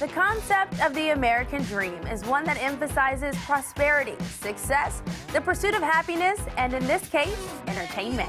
The concept of the American dream is one that emphasizes prosperity, success, the pursuit of happiness, and in this case, entertainment.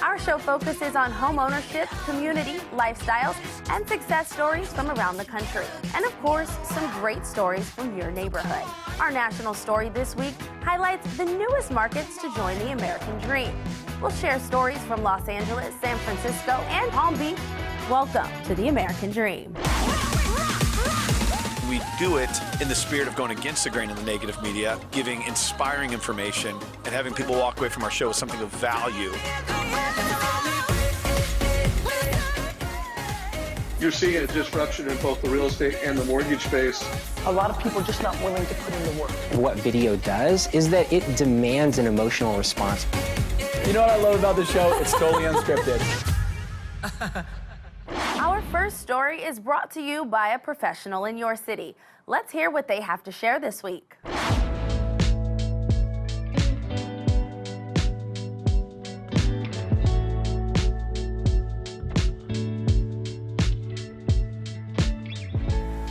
Our show focuses on home ownership, community, lifestyles, and success stories from around the country. And of course, some great stories from your neighborhood. Our national story this week highlights the newest markets to join the American dream. We'll share stories from Los Angeles, San Francisco, and Palm Beach. Welcome to the American dream. We do it in the spirit of going against the grain of the negative media, giving inspiring information, and having people walk away from our show with something of value. You're seeing a disruption in both the real estate and the mortgage space. A lot of people are just not willing to put in the work. What video does is that it demands an emotional response. You know what I love about the show? It's totally unscripted. Our first story is brought to you by a professional in your city. Let's hear what they have to share this week.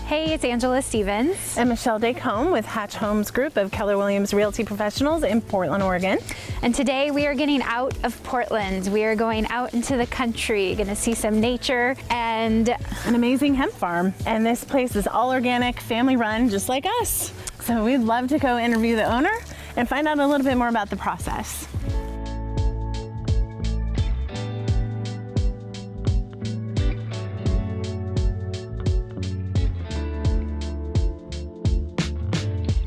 Hey, it's Angela Stevens. And Michele Descombes with Hatch Homes Group of Keller Williams Realty Professionals in Portland, Oregon. And today we are getting out of Portland. We are going out into the country, going to see some nature and an amazing hemp farm. And this place is all organic, family run, just like us. So we'd love to go interview the owner and find out a little bit more about the process.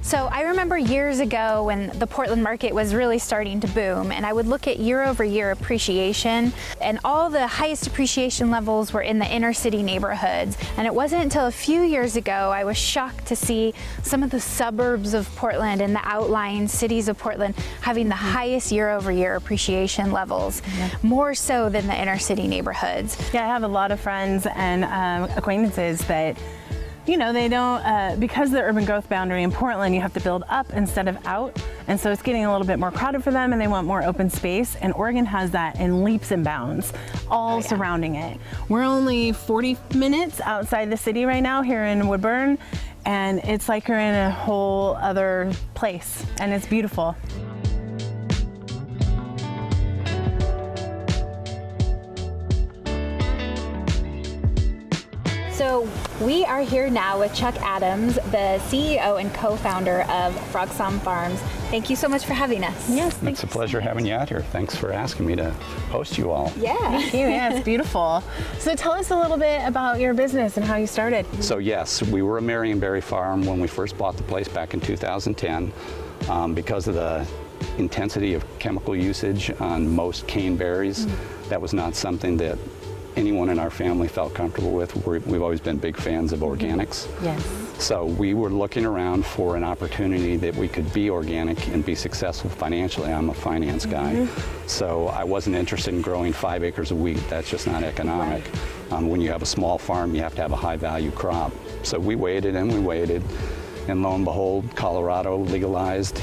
So I remember years ago when the Portland market was really starting to boom, and I would look at year-over-year appreciation, and all the highest appreciation levels were in the inner city neighborhoods. And it wasn't until a few years ago I was shocked to see some of the suburbs of Portland and the outlying cities of Portland having the highest year-over-year appreciation levels, more so than the inner city neighborhoods. Yeah, I have a lot of friends and acquaintances that, you know, they don't, because of the urban growth boundary in Portland, you have to build up instead of out. And so it's getting a little bit more crowded for them and they want more open space. And Oregon has that in leaps and bounds, all surrounding it. We're only 40 minutes outside the city right now here in Woodburn. And it's like you're in a whole other place and it's beautiful. So we are here now with Chuck Adams, the CEO and co-founder of Frogsom Farms. Thank you so much for having us. Yes, it's a pleasure having you out here. Thanks for asking me to host you all. Yeah. Thank you. Yeah, it's beautiful. So tell us a little bit about your business and how you started. So yes, we were a Marionberry farm when we first bought the place back in 2010. Because of the intensity of chemical usage on most cane berries, that was not something that anyone in our family felt comfortable with. We've always been big fans of organics. Yes. So we were looking around for an opportunity that we could be organic and be successful financially. I'm a finance guy. So I wasn't interested in growing 5 acres of wheat. That's just not economic. When you have a small farm, you have to have a high value crop. So we waited and we waited. And lo and behold, Colorado legalized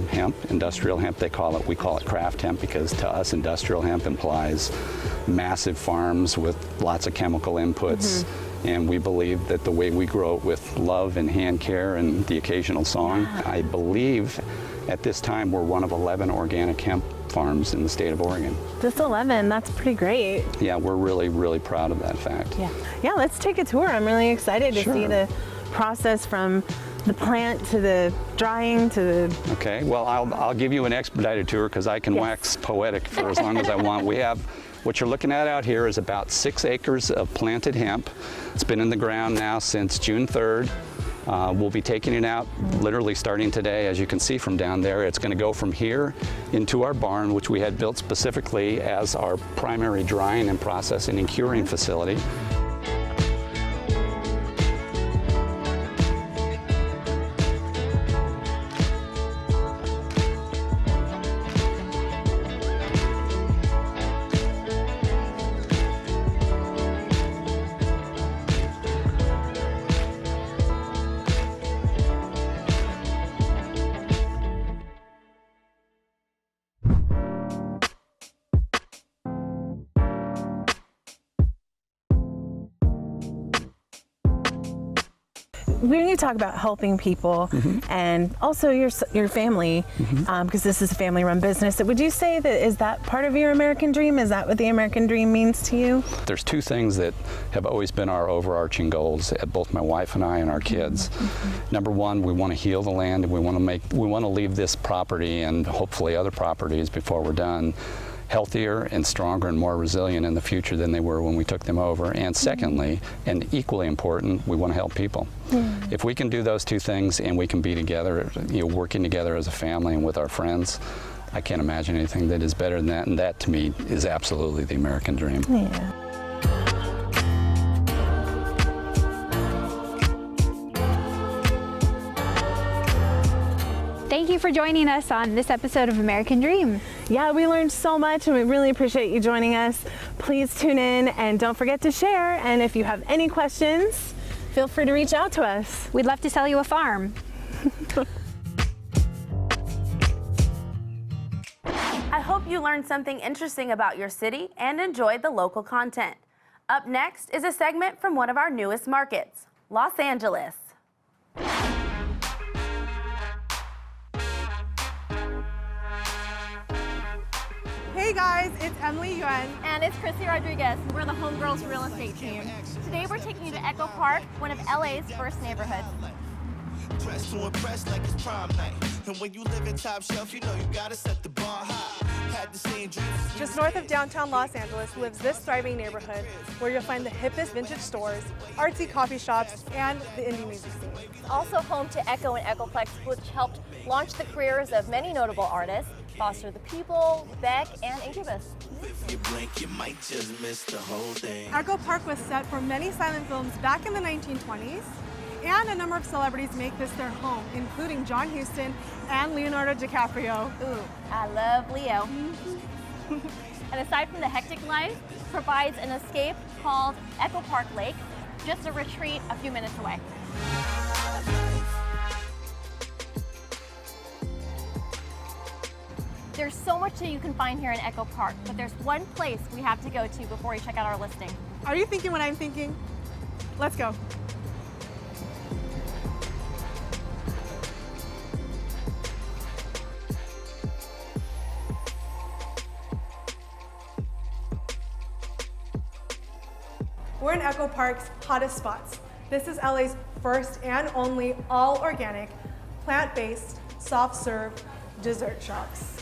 hemp, industrial hemp they call it. We call it craft hemp because to us industrial hemp implies massive farms with lots of chemical inputs. And we believe that the way we grow it with love and hand care and the occasional song, I believe at this time we're one of 11 organic hemp farms in the state of Oregon. Just 11, that's pretty great. Yeah, we're really, really proud of that fact. Yeah, let's take a tour. I'm really excited to see the process from the plant to the drying to the... Okay, well, I'll give you an expedited tour because I can wax poetic for as long as I want. We have, what you're looking at out here is about 6 acres of planted hemp. It's been in the ground now since June 3rd. We'll be taking it out literally starting today. As you can see from down there, it's going to go from here into our barn, which we had built specifically as our primary drying and processing and curing facility. when you talk about helping people and also your family, because this is a family-run business, would you say that is that part of your American dream? Is that what the American dream means to you? There's two things that have always been our overarching goals at both my wife and I and our kids. Number one, we want to heal the land, and we want to leave this property and hopefully other properties before we're done healthier and stronger and more resilient in the future than they were when we took them over. And secondly, and equally important, we want to help people. If we can do those two things and we can be together, working together as a family and with our friends, I can't imagine anything that is better than that, and that to me is absolutely the American dream. Yeah. Thank you for joining us on this episode of American Dream. Yeah, we learned so much and we really appreciate you joining us. Please tune in and don't forget to share. And if you have any questions, feel free to reach out to us. We'd love to sell you a farm. I hope you learned something interesting about your city and enjoyed the local content. Up next is a segment from one of our newest markets, Los Angeles. Hey guys, it's Emily Yuan. And it's Chrissy Rodriguez. We're the Homegirls Real Estate Team. Today we're taking you to Echo Park, one of LA's first neighborhoods. Dressed to impress like it's prom night. And when you live in top shelf, you know you gotta set the bar high. Had the same dreams. Just north of downtown Los Angeles lives this thriving neighborhood where you'll find the hippest vintage stores, artsy coffee shops, and the indie music scene. It's also home to Echo and Echoplex, which helped launch the careers of many notable artists, Foster the People, Beck, and Incubus. If you blink, you might just miss the whole thing. Echo Park was set for many silent films back in the 1920s, and a number of celebrities make this their home, including John Huston and Leonardo DiCaprio. Ooh, I love Leo. And aside from the hectic life, provides an escape called Echo Park Lake, just a retreat a few minutes away. There's so much that you can find here in Echo Park, but there's one place we have to go to before we check out our listing. Are you thinking what I'm thinking? Let's go. We're in Echo Park's hottest spots. This is LA's first and only all-organic, plant-based, soft-serve dessert shops.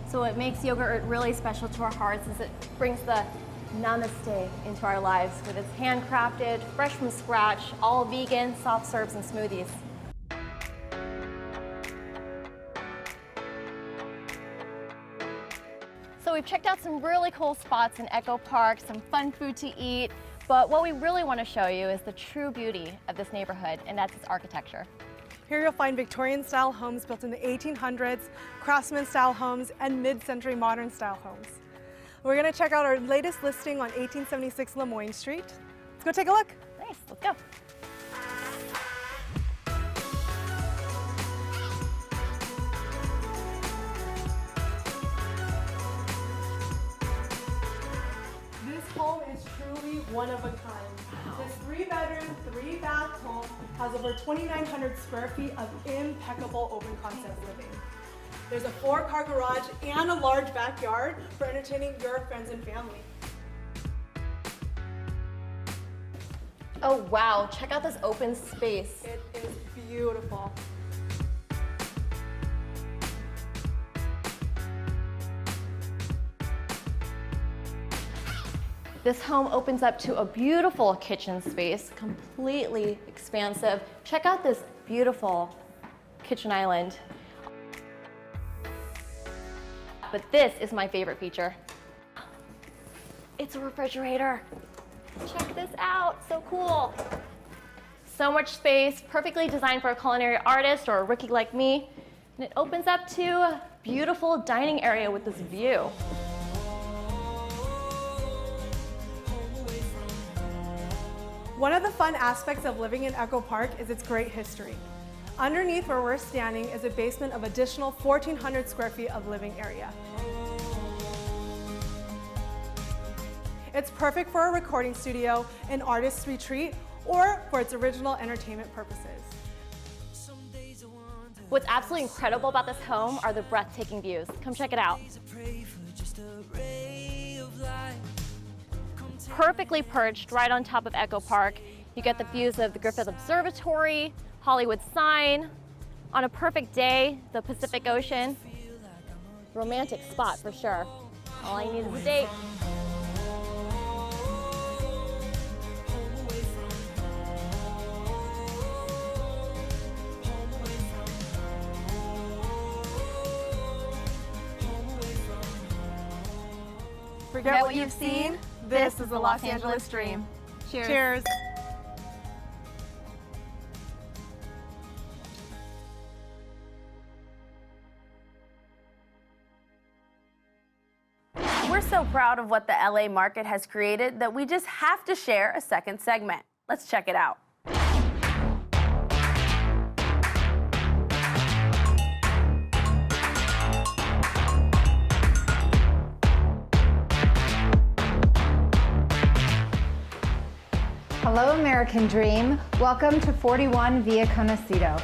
So what makes yogurt really special to our hearts is it brings the namaste into our lives with its handcrafted, fresh from scratch, all vegan, soft serves and smoothies. So we've checked out some really cool spots in Echo Park, some fun food to eat, but what we really want to show you is the true beauty of this neighborhood, and that's its architecture. Here you'll find Victorian-style homes built in the 1800s, craftsman-style homes, and mid-century modern-style homes. We're going to check out our latest listing on 1876 Lemoyne Street. Let's go take a look. Nice, let's go. This home is truly one of a kind. This 3-bedroom, 3-bath home has over 2,900 square feet of impeccable open concept living. There's a 4-car garage and a large backyard for entertaining your friends and family. Oh wow, check out this open space. It is beautiful. This home opens up to a beautiful kitchen space, completely expansive. Check out this beautiful kitchen island. But this is my favorite feature. It's a refrigerator. Check this out, so cool. So much space, perfectly designed for a culinary artist or a rookie like me. And it opens up to a beautiful dining area with this view. One of the fun aspects of living in Echo Park is its great history. Underneath where we're standing is a basement of additional 1,400 square feet of living area. It's perfect for a recording studio, an artist's retreat, or for its original entertainment purposes. What's absolutely incredible about this home are the breathtaking views. Come check it out. Perfectly perched right on top of Echo Park. You get the views of the Griffith Observatory, Hollywood sign. On a perfect day, the Pacific Ocean. Romantic spot for sure. All I need is a date. Forget what you've seen. This is the Los Angeles Dream. Cheers. Cheers. We're so proud of what the LA market has created that we just have to share a second segment. Let's check it out. Hello, American Dream. Welcome to 41 Via Conocido.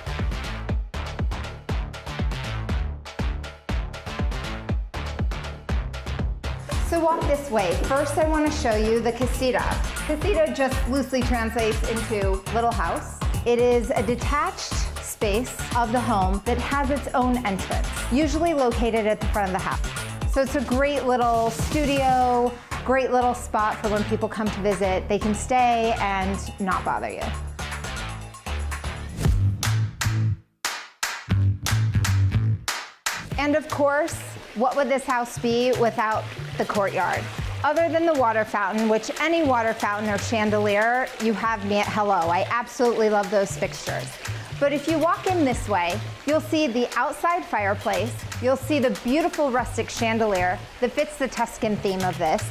So walk this way. First, I want to show you the casita. Casita just loosely translates into little house. It is a detached space of the home that has its own entrance, usually located at the front of the house. So it's a great little studio, great little spot for when people come to visit. They can stay and not bother you. And of course, what would this house be without the courtyard? Other than the water fountain, which any water fountain or chandelier, you have me at hello. I absolutely love those fixtures. But if you walk in this way, you'll see the outside fireplace, you'll see the beautiful rustic chandelier that fits the Tuscan theme of this.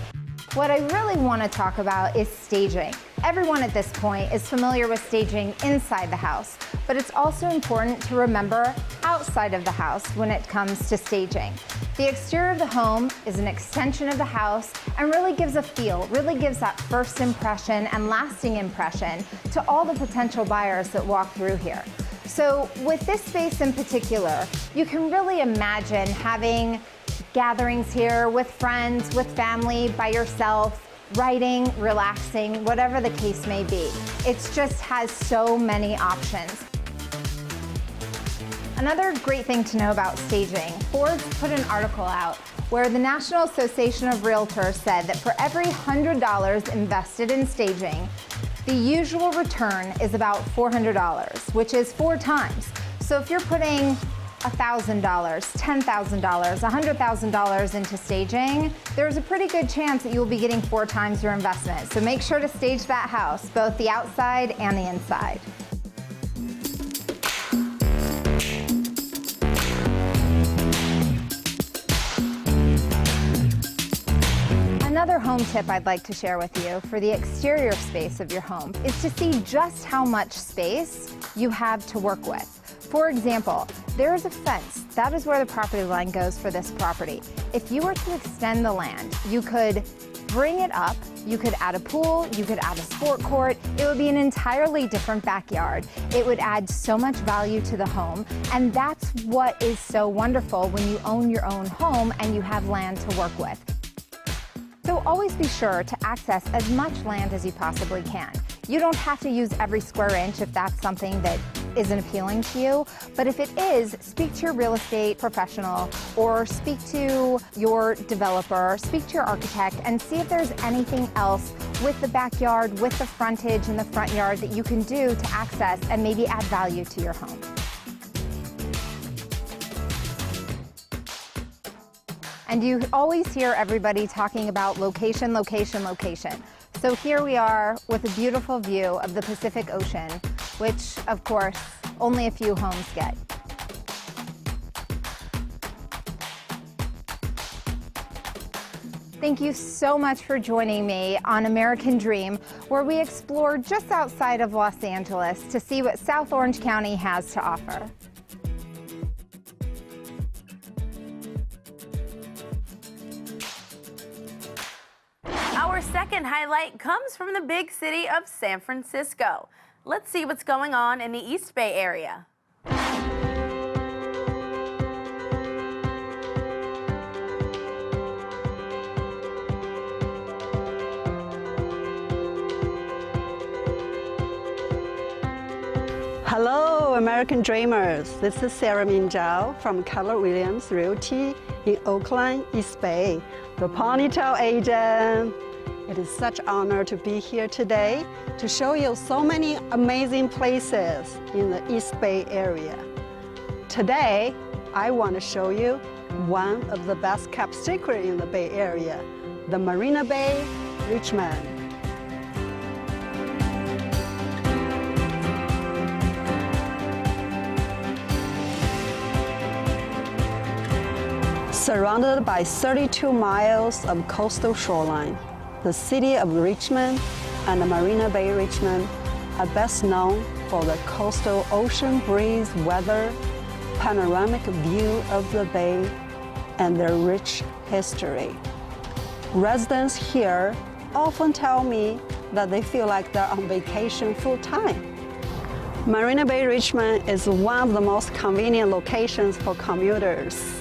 What I really want to talk about is staging. Everyone at this point is familiar with staging inside the house, but it's also important to remember outside of the house when it comes to staging. The exterior of the home is an extension of the house and really gives a feel, really gives that first impression and lasting impression to all the potential buyers that walk through here. So with this space in particular, you can really imagine having gatherings here with friends, with family, by yourself, writing, relaxing, whatever the case may be. It just has so many options. Another great thing to know about staging, Forbes put an article out where the National Association of Realtors said that for every $100 invested in staging, the usual return is about $400, which is 4 times. So if you're putting $1,000, $10,000, $100,000 into staging, there's a pretty good chance that you'll be getting 4 times your investment. So make sure to stage that house, both the outside and the inside. Another home tip I'd like to share with you for the exterior space of your home is to see just how much space you have to work with. For example, there is a fence. That is where the property line goes for this property. If you were to extend the land, you could bring it up, you could add a pool, you could add a sport court. It would be an entirely different backyard. It would add so much value to the home, and that's what is so wonderful when you own your own home and you have land to work with. So always be sure to access as much land as you possibly can. You don't have to use every square inch if that's something that isn't appealing to you, but if it is, speak to your real estate professional or speak to your developer, speak to your architect, and see if there's anything else with the backyard, with the frontage and the front yard that you can do to access and maybe add value to your home. And you always hear everybody talking about location, location, location. So here we are with a beautiful view of the Pacific Ocean, which, of course, only a few homes get. Thank you so much for joining me on American Dream, where we explore just outside of Los Angeles to see what South Orange County has to offer. Our Our second highlight comes from the big city of San Francisco. Let's see what's going on in the East Bay area. Hello, American Dreamers. This is Sarah Min Zhao from Keller Williams Realty in Oakland, East Bay, the ponytail agent. It is such an honor to be here today to show you so many amazing places in the East Bay area. Today, I want to show you one of the best kept secrets in the Bay Area, the Marina Bay, Richmond. Surrounded by 32 miles of coastal shoreline, the city of Richmond and the Marina Bay Richmond are best known for the coastal ocean breeze weather, panoramic view of the bay, and their rich history. Residents here often tell me that they feel like they're on vacation full time. Marina Bay Richmond is one of the most convenient locations for commuters.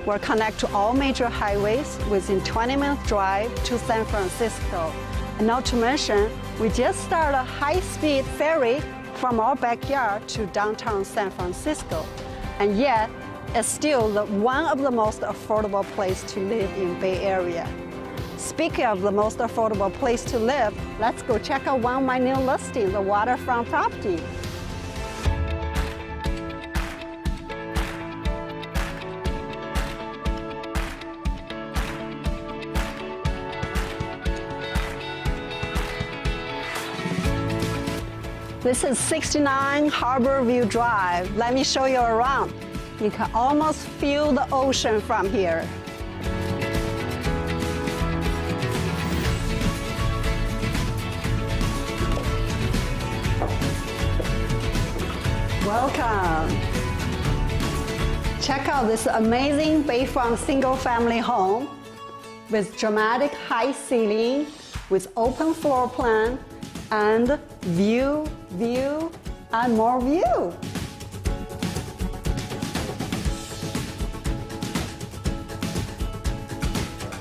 We're connected to all major highways within 20-minute drive to San Francisco. And not to mention, we just started a high-speed ferry from our backyard to downtown San Francisco. And yet, it's still one of the most affordable places to live in Bay Area. Speaking of the most affordable place to live, let's go check out one of my new listings, the waterfront property. This is 69 Harbor View Drive. Let me show you around. You can almost feel the ocean from here. Welcome. Check out this amazing bayfront single-family home with dramatic high ceiling, with open floor plan, and view, and more view.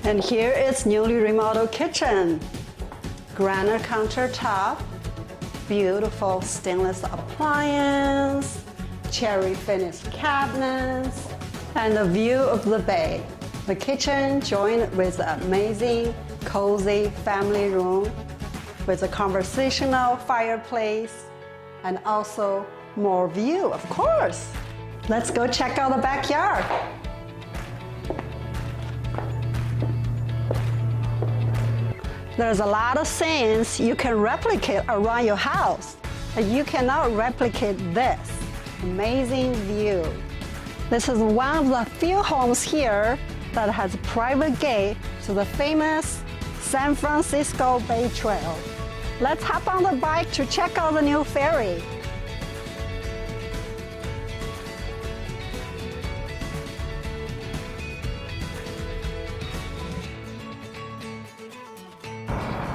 And here is newly remodeled kitchen. Granite countertop, beautiful stainless appliance, cherry finished cabinets, and a view of the bay. The kitchen joined with an amazing, cozy family room with a conversational fireplace and also more view, of course. Let's go check out the backyard. There's a lot of things you can replicate around your house, but you cannot replicate this amazing view. This is one of the few homes here that has a private gate to the famous San Francisco Bay Trail. Let's hop on the bike to check out the new ferry.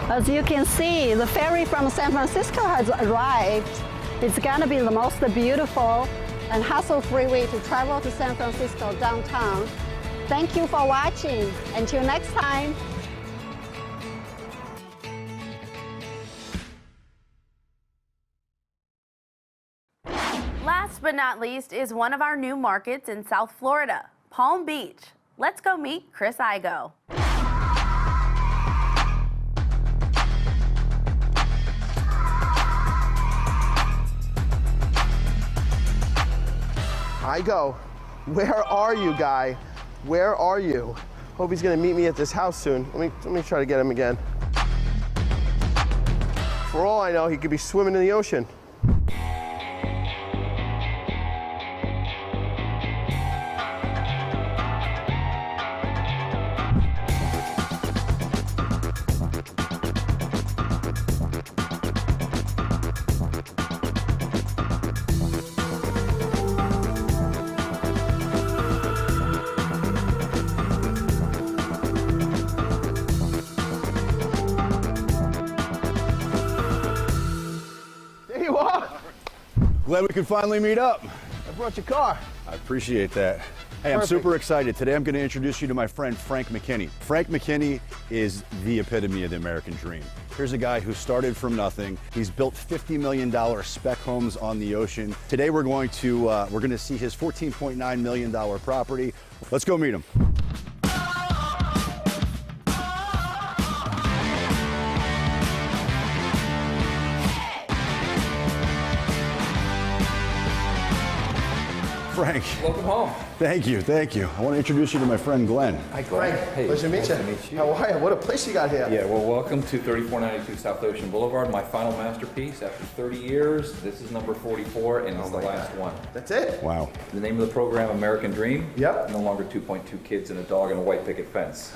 As you can see, the ferry from San Francisco has arrived. It's gonna be the most beautiful and hassle-free way to travel to San Francisco downtown. Thank you for watching. Until next time. Last but not least is one of our new markets in South Florida, Palm Beach. Let's go meet Chris Igo. Igo, where are you, guy? Where are you? Hope he's gonna meet me at this house soon. Let me try to get him again. For all I know, he could be swimming in the ocean. Glad we could finally meet up. I brought your car. I appreciate that. Hey, I'm super excited. Today I'm going to introduce you to my friend Frank McKinney. Frank McKinney is the epitome of the American dream. Here's a guy who started from nothing. He's built $50 million spec homes on the ocean. Today we're going to see his $14.9 million property. Let's go meet him. Frank. Welcome home. Thank you, thank you. I want to introduce you to my friend Glenn. Hi, Glenn. Frank, hey, pleasure to meet nice you. to meet you. How are you? What a place you got here. Yeah, well, welcome to 3492 South Ocean Boulevard, my final masterpiece. After 30 years, this is number 44, and it's the last one. That's it? Wow. The name of the program, American Dream. Yep. No longer 2.2 kids and a dog and a white picket fence.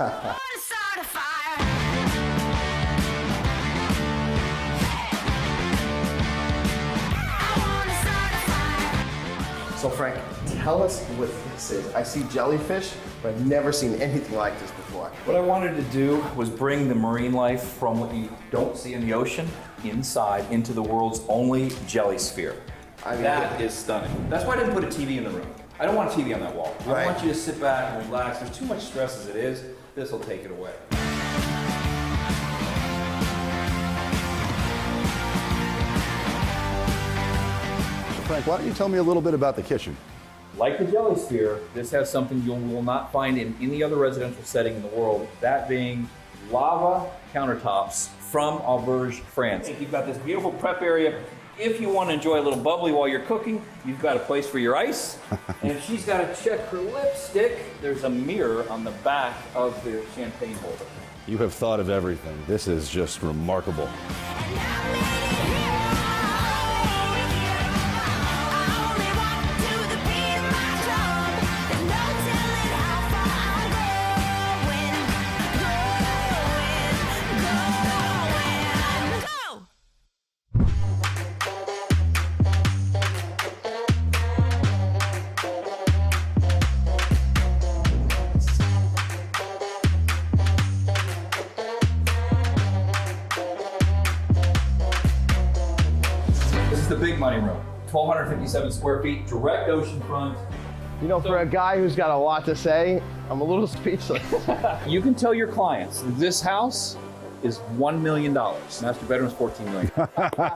So Frank, tell us what this is. I see jellyfish, but I've never seen anything like this before. What I wanted to do was bring the marine life from what you don't see in the ocean inside into the world's only jelly sphere. That is stunning. That's why I didn't put a TV in the room. I don't want a TV on that wall. I want you to sit back and relax. There's too much stress as it is. This will take it away. Frank, why don't you tell me a little bit about the kitchen? Like the jelly sphere, this has something you will not find in any other residential setting in the world, that being lava countertops from Auberge, France. You've got this beautiful prep area. If you want to enjoy a little bubbly while you're cooking, you've got a place for your ice. And if she's got to check her lipstick, there's a mirror on the back of the champagne holder. You have thought of everything. This is just remarkable. The big money room, 1,257 square feet, direct ocean front. You know, for a guy who's got a lot to say, I'm a little speechless. You can tell your clients this house is $1 million. Master bedroom is $14 million.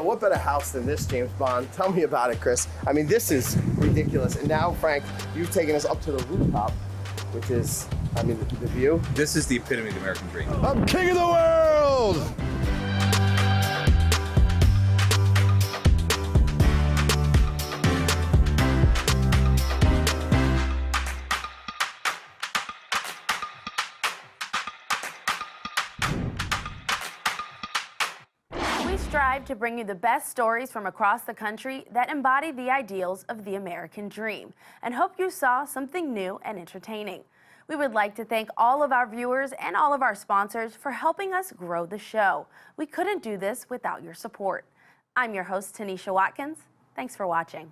What better house than this, James Bond? Tell me about it, Chris. I mean, this is ridiculous. And now, Frank, you've taken us up to the rooftop, which is, I mean, the view. This is the epitome of the American dream. I'm king of the world! We strive to bring you the best stories from across the country that embody the ideals of the American dream, and hope you saw something new and entertaining. We would like to thank all of our viewers and all of our sponsors for helping us grow the show. We couldn't do this without your support. I'm your host, Tanisha Watkins. Thanks for watching.